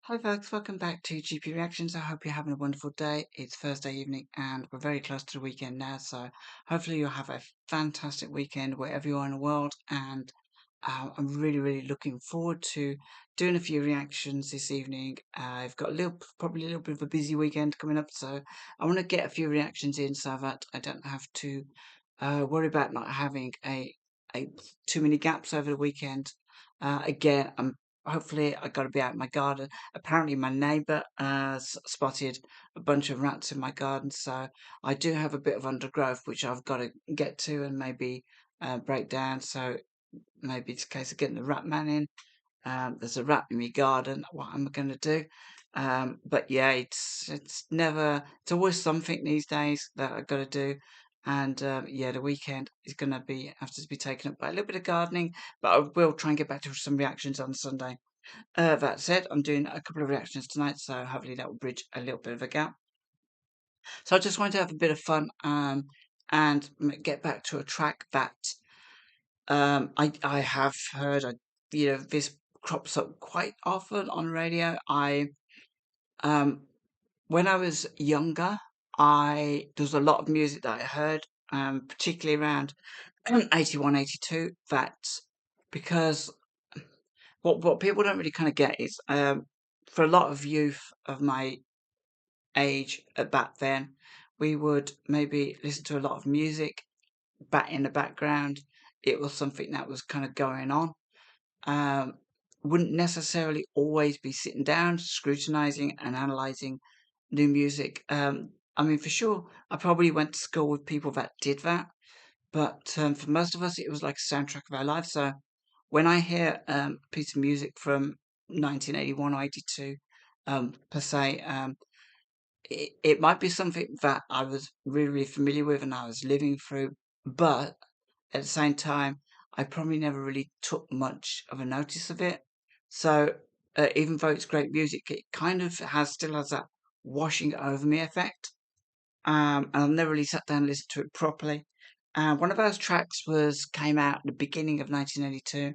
Hi folks, welcome back to GP Reactions. I hope you're having a wonderful day. It's Thursday evening and we're very close to the weekend now, so hopefully you'll have a fantastic weekend wherever you are in the world. And I'm really looking forward to doing a few reactions this evening. I've got probably a little bit of a busy weekend coming up, so I want to get a few reactions in so that I don't have to worry about not having a too many gaps over the weekend. Again, hopefully I got to be out in my garden. Apparently, my neighbour spotted a bunch of rats in my garden, so I do have a bit of undergrowth which I've got to get to and maybe break down. So maybe it's a case of getting the rat man in. There's a rat in my garden. What am I going to do? But yeah, it's always something these days that I've got to do. And yeah, the weekend is going to have to be taken up by a little bit of gardening, but I will try and get back to some reactions on Sunday. That said, I'm doing a couple of reactions tonight, so hopefully that will bridge a little bit of a gap. So I just wanted to have a bit of fun and get back to a track that I have heard. This crops up quite often on radio. Um, when I was younger, I there was a lot of music that I heard, particularly around 81, 82. That because what people don't really kind of get is for a lot of youth of my age back then, we would maybe listen to a lot of music back in the background. It was something that was kind of going on. Um, wouldn't necessarily always be sitting down, scrutinizing and analyzing new music. I mean, for sure, I probably went to school with people that did that, but for most of us, it was like a soundtrack of our life. So when I hear a piece of music from 1981 or 82, per se, it might be something that I was really familiar with and I was living through, but at the same time, I probably never really took much of a notice of it. So even though it's great music, it kind of still has that washing over me effect. And I've never really sat down and listened to it properly. One of those tracks came out at the beginning of 1982.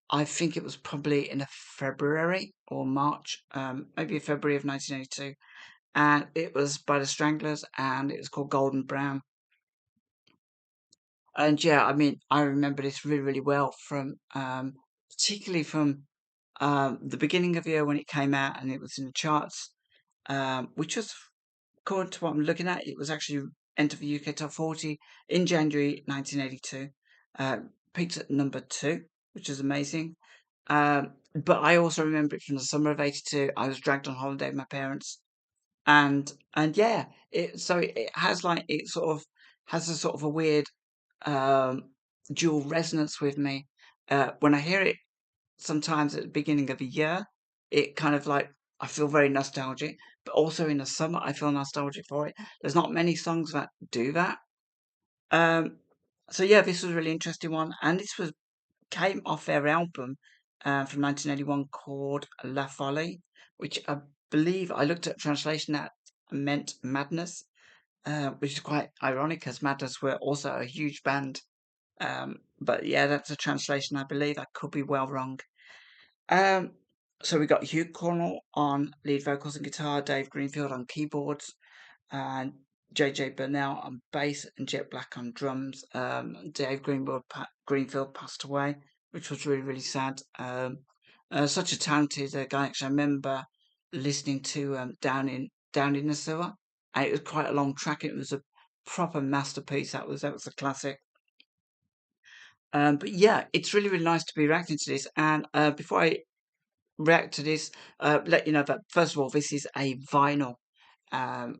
I think it was probably in a February or March, maybe February of 1982, and it was by the Stranglers, and it was called Golden Brown. And yeah, I mean, I remember this really well from, particularly from the beginning of the year when it came out and it was in the charts, which was, according to what I'm looking at, it was actually entered the UK Top 40 in January 1982. Uh, Peaked at number 2, which is amazing. But I also remember it from the summer of 82. I was dragged on holiday with my parents, and yeah, it has like it sort of has a sort of a weird um, dual resonance with me. When I hear it sometimes at the beginning of a year, it kind of like I feel very nostalgic, but also in the summer I feel nostalgic for it. There's not many songs that do that. Um, so yeah, this was a really interesting one, and this was came off their album from 1981 called La Folie, which I believe I looked at translation that meant madness, which is quite ironic as Madness were also a huge band. But yeah, that's a translation, I believe. I could be well wrong. Um, so we got Hugh Cornell on lead vocals and guitar, Dave Greenfield on keyboards, and JJ Burnell on bass, and Jet Black on drums. Greenfield passed away, which was really sad. Such a talented guy. Actually, I remember listening to Down in the Sewer, and it was quite a long track. It was a proper masterpiece. That was a classic. But yeah, it's really nice to be reacting to this. And before I react to this, let you know that first of all, this is a vinyl. Um,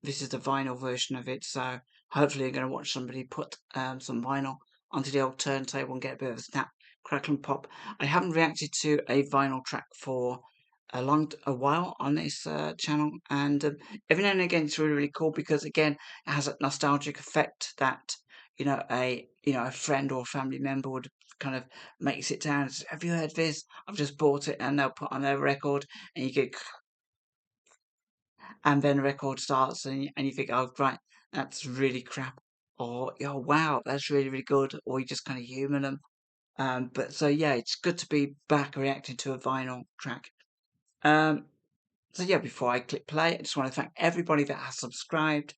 this is the vinyl version of it, so hopefully you're going to watch somebody put some vinyl onto the old turntable and get a bit of a snap, crackle and pop. I haven't reacted to a vinyl track for a while on this channel, and every now and again it's really cool because again it has a nostalgic effect that a friend or family member would kind of make you sit down and say, have you heard this? I've just bought it, and they'll put on their record and you get and then the record starts and you think, oh, right, that's really crap. Or, oh, wow, that's really good. Or you just kind of humour them. But so, yeah, it's good to be back reacting to a vinyl track. Um, so yeah, before I click play, I just want to thank everybody that has subscribed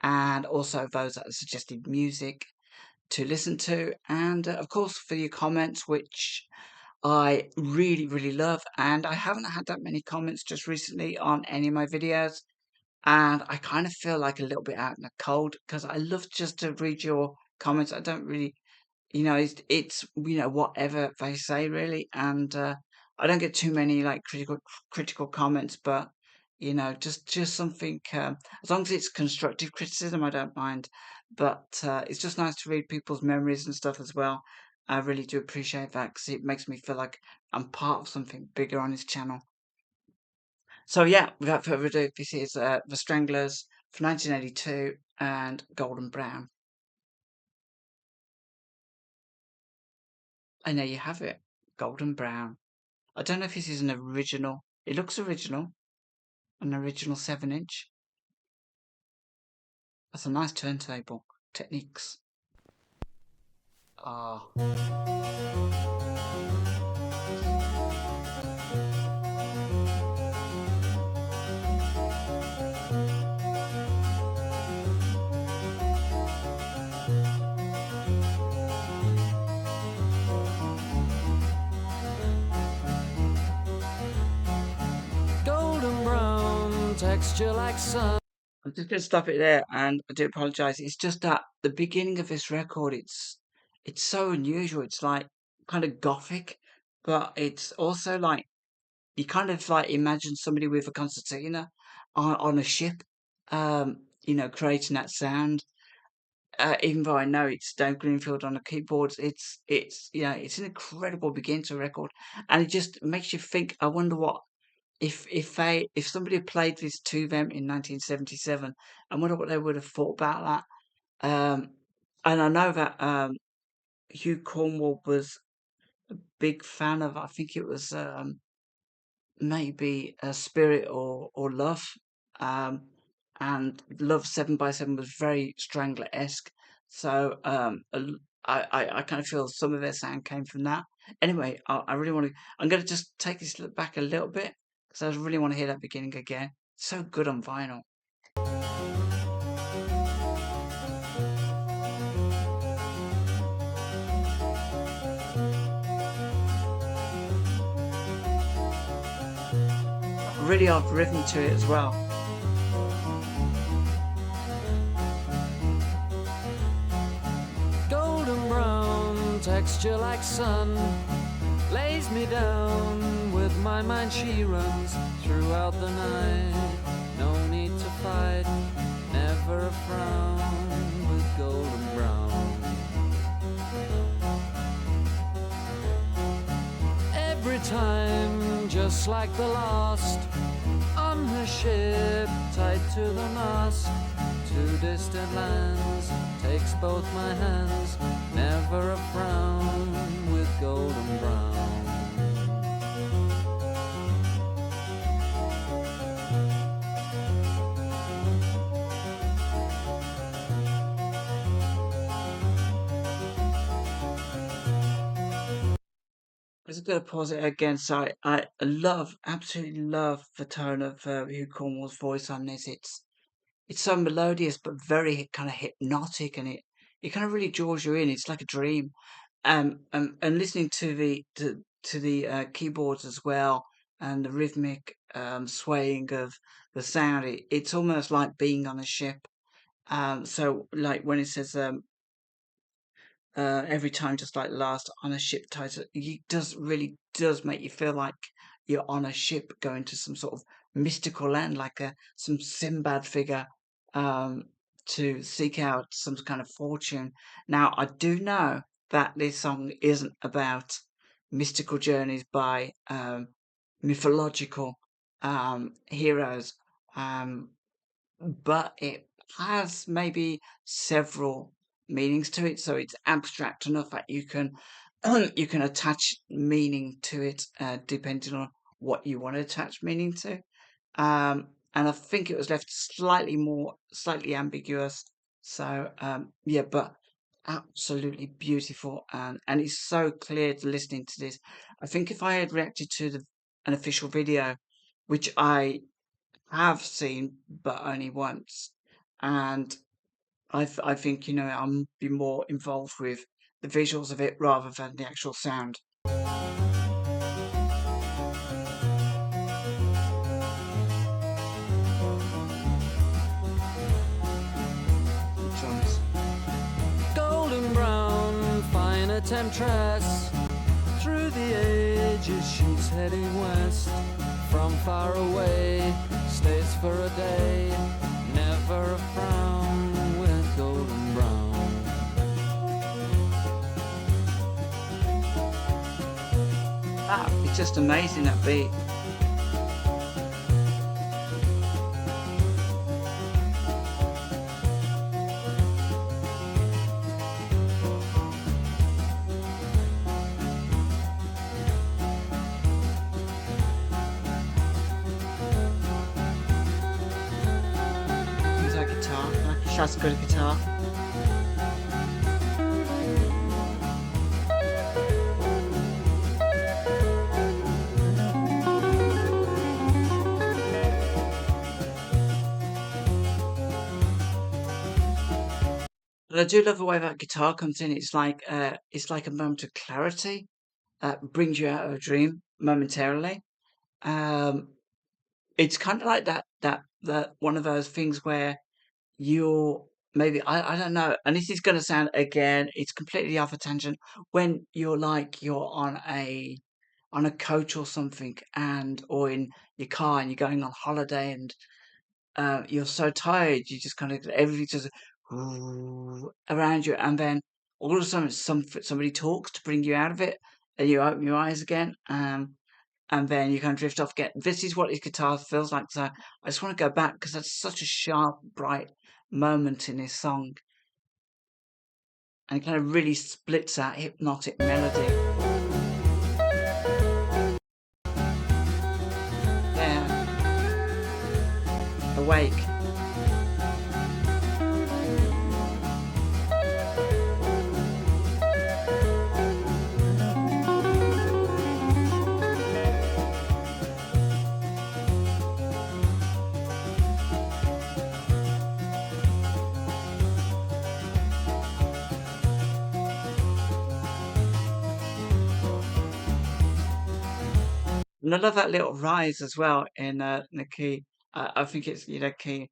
and also those that have suggested music to listen to, and of course for your comments, which I really, really love. And I haven't had that many comments just recently on any of my videos, and I kind of feel like a little bit out in the cold because I love just to read your comments. I don't really, it's whatever they say really, and I don't get too many like critical comments, but just something, as long as it's constructive criticism, I don't mind. But it's just nice to read people's memories and stuff as well. I really do appreciate that because it makes me feel like I'm part of something bigger on this channel. So yeah, without further ado, this is The Stranglers from 1982 and Golden Brown. And there you have it, Golden Brown. I don't know if this is an original. It looks original, an original 7-inch. That's a nice turntable. Techniques. Ah. Golden brown, texture like sun. I'm just going to stop it there, and I do apologise. It's just that the beginning of this record, it's so unusual. It's like kind of gothic, but it's also like you kind of like imagine somebody with a concertina on a ship, creating that sound. Even though I know it's Dave Greenfield on the keyboards, it's an incredible beginning to a record, and it just makes you think. I wonder what if somebody had played this to them in 1977, I wonder what they would have thought about that. And I know that Hugh Cornwall was a big fan of. I think it was maybe a Spirit or Love, um, and Love 7x7 was very Strangler-esque. So I kind of feel some of their sound came from that. Anyway, I really want to. I'm going to just take this look back a little bit because I really want to hear that beginning again. So good on vinyl. Really odd rhythm to it as well. Golden brown, texture like sun. Lays me down with my mind, she runs throughout the night. No need to fight, never a frown with golden brown. Every time, just like the last, on her ship, tied to the mast, to distant lands, takes both my hands, never a frown with golden brown. I'm just going to pause it again. So I absolutely love the tone of Hugh Cornwall's voice on this. It's so melodious but very kind of hypnotic, and it kind of really draws you in. It's like a dream. And listening to the keyboards as well, and the rhythmic swaying of the sound, it's almost like being on a ship. So like when it says every time, just like last on a ship title, it does make you feel like you're on a ship going to some sort of mystical land, like some Sinbad figure, um, to seek out some kind of fortune. Now, I do know that this song isn't about mystical journeys by mythological heroes. Um, but it has maybe several meanings to it, so it's abstract enough that you can you can attach meaning to it depending on what you want to attach meaning to. And I think it was left slightly ambiguous. So yeah, but absolutely beautiful, and it's so clear to listening to this. I think if I had reacted to an official video, which I have seen, but only once. And I think, I'm be more involved with the visuals of it rather than the actual sound. Which ones? Golden brown, fine a temptress. Through the ages she's heading west. From far away, stays for a day. Never a frown with golden brown. It's just amazing, that beat. Use that guitar, like a shot's good guitar. And I do love the way that guitar comes in. It's like a moment of clarity. Brings you out of a dream momentarily. Um, it's kind of like that one of those things where you're maybe I don't know, and this is going to sound again, it's completely off a tangent. When you're on a coach or something, and or in your car, and you're going on holiday, and you're so tired, you just kind of everything just around you, and then all of a sudden somebody talks to bring you out of it, and you open your eyes again, and then you kind of drift off again. This is what his guitar feels like. So I just want to go back because that's such a sharp, bright moment in this song, and it kind of really splits that hypnotic melody. Yeah, awake. And I love that little rise as well in the key. I think it's key.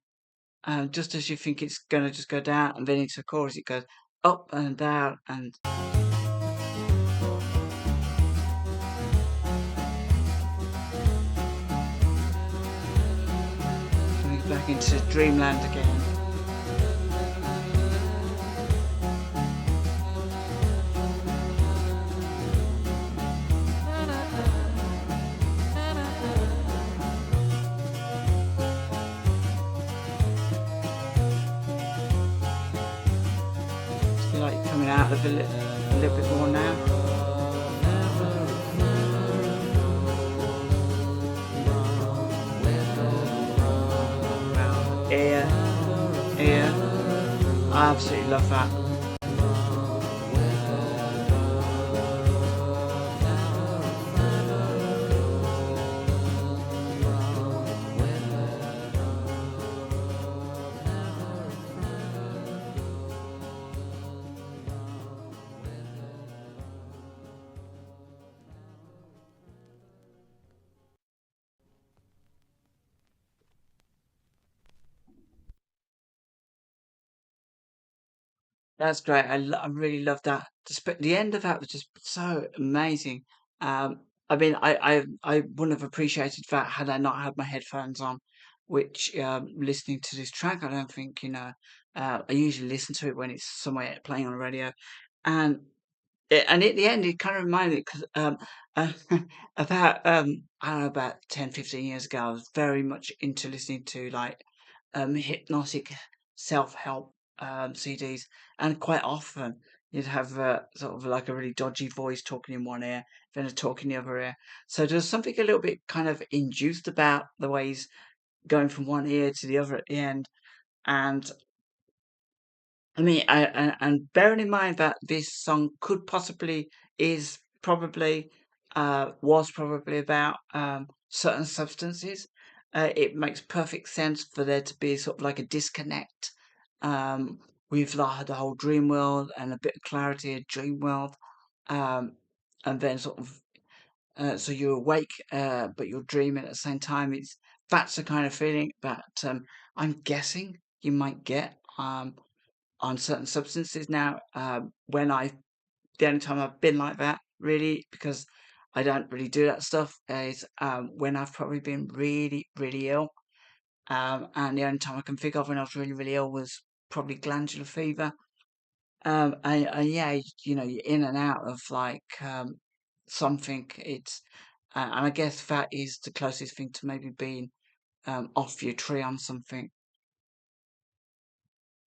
Just as you think it's gonna just go down, and then into the chorus it goes up and down, and coming back into dreamland again. Just feel like you're coming out of it a little bit more now. Ear, ear. I absolutely love that. That's great. I really love that. Just, but the end of that was just so amazing. I mean, I wouldn't have appreciated that had I not had my headphones on, which listening to this track, I don't think, I usually listen to it when it's somewhere playing on the radio. And and at the end, it kind of reminded me because uh, about I don't know, about 10, 15 years ago, I was very much into listening to like hypnotic self-help CDs, and quite often you'd have sort of like a really dodgy voice talking in one ear, then a talk in the other ear. So there's something a little bit kind of induced about the way he's going from one ear to the other at the end, and I mean, and bearing in mind that this song could possibly is probably was probably about certain substances. It makes perfect sense for there to be sort of like a disconnect um, with like the whole dream world and a bit of clarity in dream world, um, and then sort of so you're awake, but you're dreaming at the same time. That's the kind of feeling that I'm guessing you might get on certain substances. Now, the only time I've been like that really, because I don't really do that stuff, is when I've probably been really, really ill. And the only time I can think of when I was really, really ill was probably glandular fever. And yeah, you're in and out of like something. And I guess that is the closest thing to maybe being off your tree on something.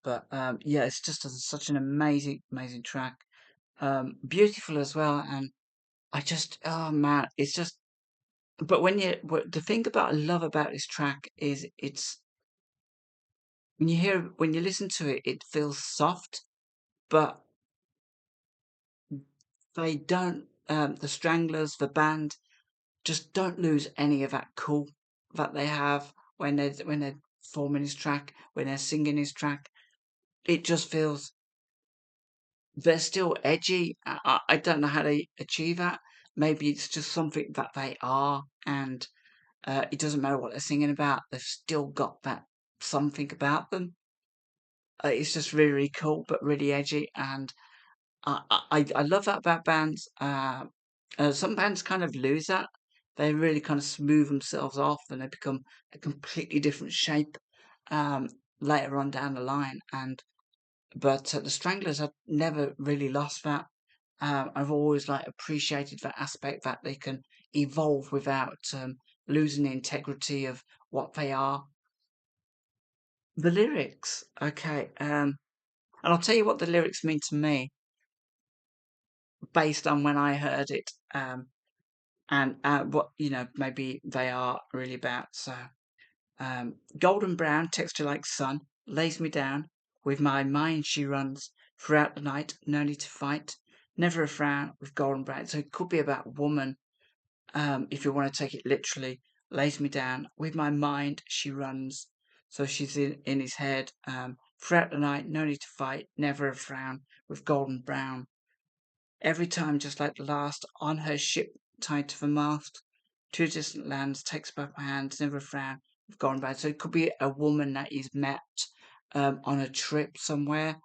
But yeah, it's just such an amazing, amazing track. Beautiful as well, and oh man, it's just. But the thing about I love about this track is it's when you listen to it, it feels soft, but they don't. The Stranglers, the band, just don't lose any of that cool that they have when they're performing this track, when they're singing this track. It just feels they're still edgy. I don't know how they achieve that. Maybe it's just something that they are, and it doesn't matter what they're singing about. They've still got that something about them. It's just really, really cool, but really edgy, and I love that about bands. Some bands kind of lose that. They really kind of smooth themselves off, and they become a completely different shape um, later on down the line. But the Stranglers have never really lost that. I've always like appreciated that aspect that they can evolve without losing the integrity of what they are. The lyrics, okay, and I'll tell you what the lyrics mean to me based on when I heard it, and what maybe they are really about. So, golden brown, texture like sun, lays me down. With my mind she runs throughout the night. No need to fight, never a frown. With golden brown, so it could be about woman. If you want to take it literally, lays me down. With my mind she runs. So she's in his head. Throughout the night, no need to fight, never a frown. With golden brown. Every time, just like the last, on her ship tied to the mast, to distant lands, takes both my hands, never a frown, we've gone bad. So it could be a woman that he's met on a trip somewhere,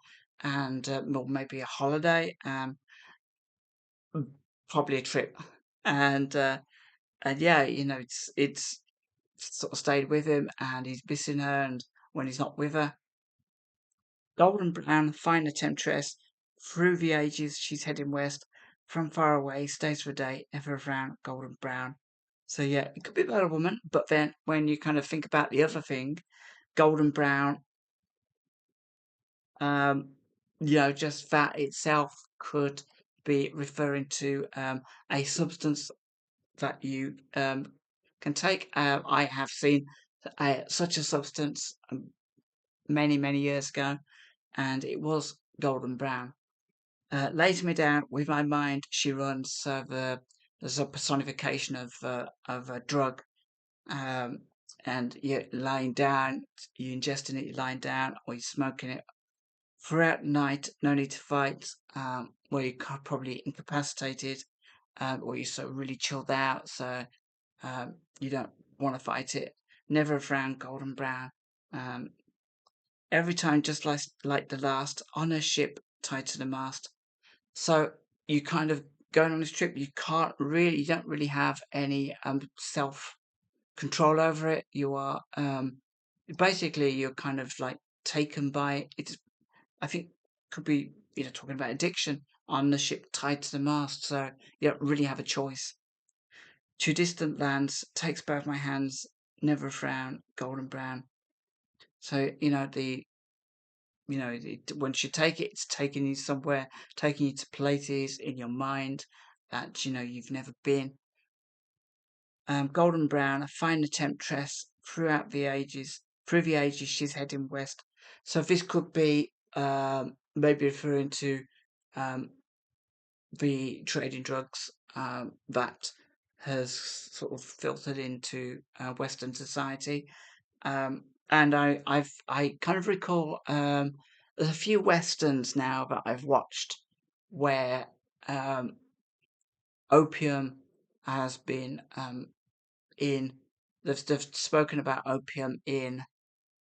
and or maybe a holiday, mm, probably a trip, and and yeah, it's sort of stayed with him, and he's missing her, and when he's not with her, golden brown, fine a temptress. Through the ages, she's heading west. From far away, stays for a day, never around, golden brown. So yeah, it could be about a woman, but then when you kind of think about the other thing, golden brown, um, just that itself could be referring to a substance that you can take. I have seen such a substance many, many years ago, and it was golden brown. Lays me down with my mind. She runs. So there's a personification of a drug, um, and you're lying down. You're ingesting it. You're lying down, or you're smoking it throughout the night. No need to fight. Where you're probably incapacitated, or you're so really chilled out, so you don't want to fight it. Never a frown, golden brown. Um, every time, just like the last, on a ship tied to the mast. So you kind of going on this trip, you don't really have any self control over it. You are basically you're kind of like taken by it. It's I think could be talking about addiction on the ship tied to the mast. So you don't really have a choice. To distant lands, takes both my hands, never a frown, golden brown. So once you take it, it's taking you somewhere, taking you to places in your mind that you've never been. Golden brown, a fine temptress through the ages, she's heading west. So this could be maybe referring to um, the trading drugs that has sort of filtered into Western society. And I kind of recall there's a few westerns now that I've watched where um, opium has been in. They've spoken about opium in,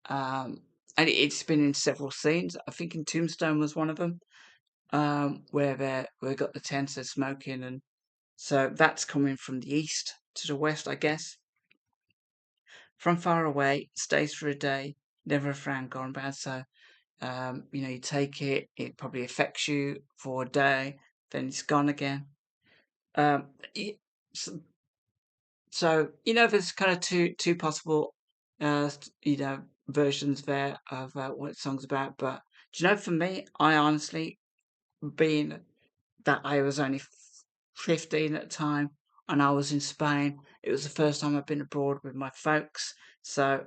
and it's been in several scenes. I think in Tombstone was one of them, where they got the tents they're smoking, and so that's coming from the east to the west, I guess. From far away, stays for a day, never a frown gone bad. So you take it, it probably affects you for a day, then it's gone again. Um, it, so, so there's kind of two possible, versions there of what the song's about. But for me, I honestly, being that I was only 15 at the time and I was in Spain, it was the first time I've been abroad with my folks. So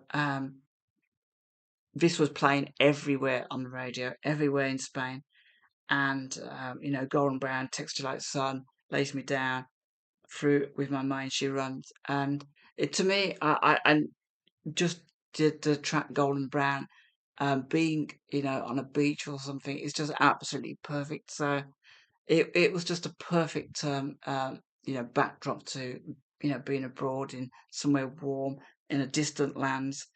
this was playing everywhere on the radio, everywhere in Spain. And Golden Brown, Texture Like the Sun, lays me down. Through with my mind she runs, and it to me, I just did the track Golden Brown, being on a beach or something is just absolutely perfect. So it was just a perfect backdrop to being abroad in somewhere warm in a distant lands.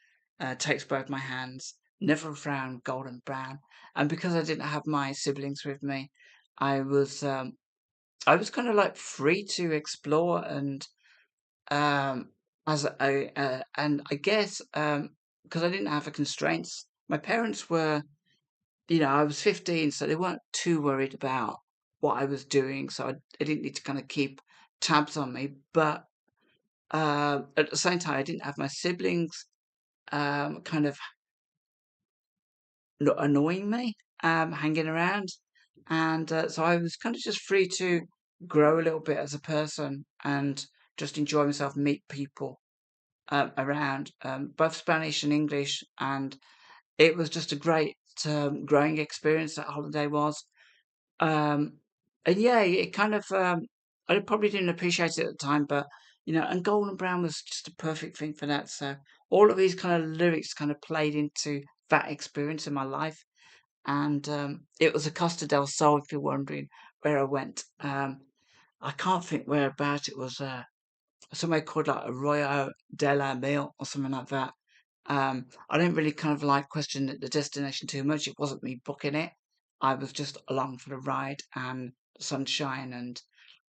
Takes both my hands, never a frown, golden brown. And because I didn't have my siblings with me, I was um, I was kind of like free to explore um, and I guess because I didn't have the constraints, my parents were, I was 15, so they weren't too worried about what I was doing, so I didn't need to kind of keep tabs on me. But at the same time, I didn't have my siblings kind of annoying me, hanging around, and so I was kind of just free to grow a little bit as a person and just enjoy myself, meet people around, both Spanish and English, and it was just a great growing experience. That holiday was. Um, and yeah, it kind of, I probably didn't appreciate it at the time, but, and Golden Brown was just a perfect thing for that. So all of these kind of lyrics kind of played into that experience in my life. And it was a Costa del Sol, if you're wondering where I went. I can't think whereabout it was, somewhere called like Arroyo de la Mil or something like that. I didn't really kind of like question the destination too much. It wasn't me booking it. I was just along for the ride and the sunshine, and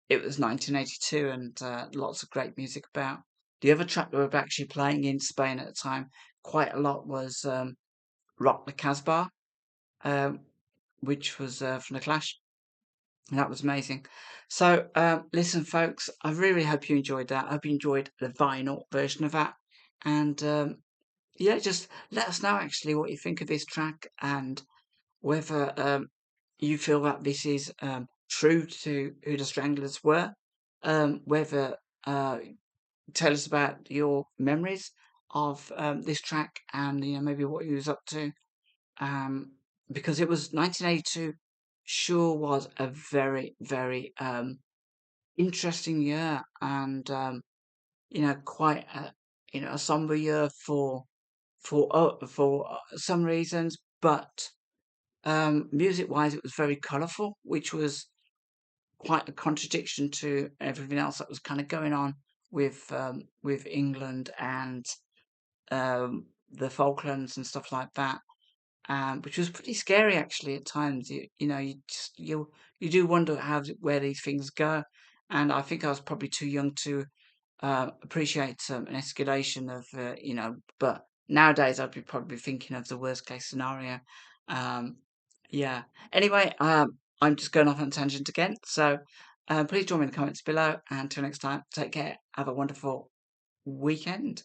it was 1982 and lots of great music about. The other track they were actually playing in Spain at the time quite a lot was Rock the Casbah, um, which was from The Clash. And that was amazing. So, listen, folks, I really hope you enjoyed that. I hope you enjoyed the vinyl version of that. And yeah, just let us know actually what you think of this track and whether you feel that this is true to who the Stranglers were. Whether tell us about your memories of this track and maybe what you was up to. Um, because it was 1982, sure was a very very interesting year and quite a somber year for some reasons, but music wise, it was very colourful, which was quite a contradiction to everything else that was kind of going on with England and the Falklands and stuff like that, which was pretty scary actually at times. You do wonder where these things go, and I think I was probably too young to appreciate an escalation of but nowadays I'd be probably thinking of the worst case scenario. Um, yeah. Anyway, I'm just going off on a tangent again. So please join me in the comments below. And until next time, take care. Have a wonderful weekend.